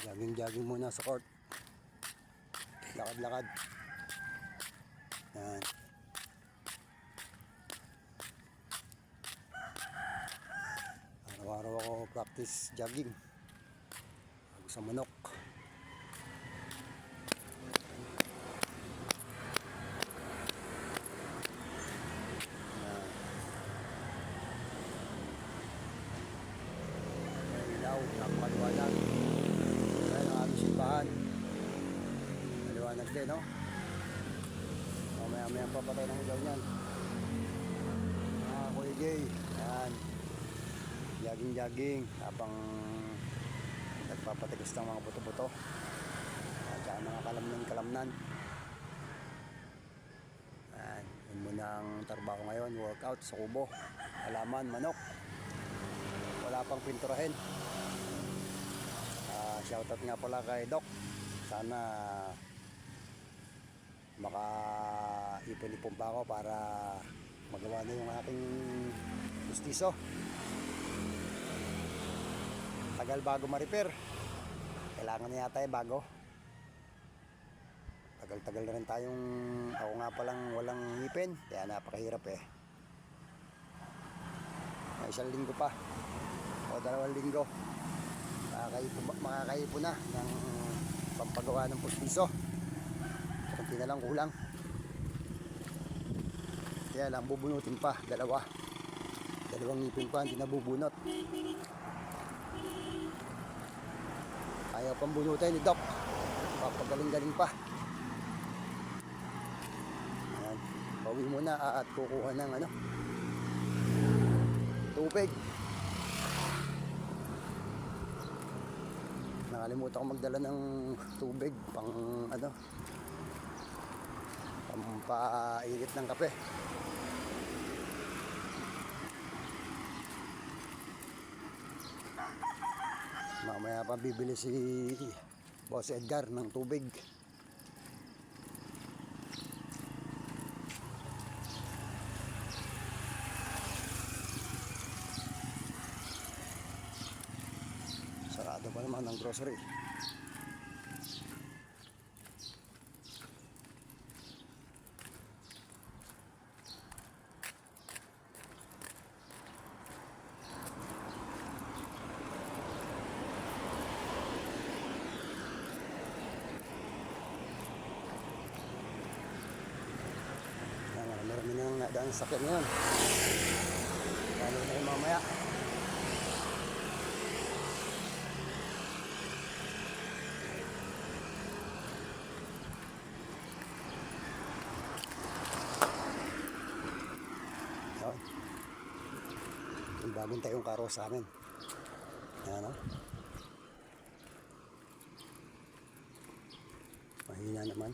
Jogging muna sa court. Lakad-lakad. Yan. Araw-araw ako practice jogging. Bago sa manok. Ilaw, napakaliwanag. Ayan ang aming simbahan. Maliwanag din, no? Mamaya papatay ng ilaw niyan. Kuya Jay. Ayan. Jogging habang nagpapatigas ng mga buto-buto at saka mga kalamnan. Ayan. Yun muna ang trabaho ngayon. Workout sa kubo. Halaman, manok. Wala pang pinturahin. Shoutout nga pala kay Doc. Sana makaipon-ipon pa ako para magawa na yung aking pustiso. Tagal bago ma-repair. Kailangan na yata bago. Tagal-tagal na rin tayong, ako nga palang walang ngipin, kaya napakahirap May 1 linggo pa o 2 linggo makakaipon na ng pampagawa ng pustiso. Kunti na lang kulang. Kaya lang bubunutin pa, dalawang ngipin pa hindi nabubunot. Ayaw pang bunutin ni Doc. Papagaling-galing pa. Ayan. Pauwi muna at kukuha ng tubig. Nakalimutan ko magdala ng tubig pampainit ng kape. Mamaya pa bibili si Boss Edgar ng tubig. Sarado pa naman ang grocery. Marami nang nadaan sa sakyan ngayon. Lalo na yung mamaya. Yung bagong tayong karo sa amin. Ayan, mahina naman.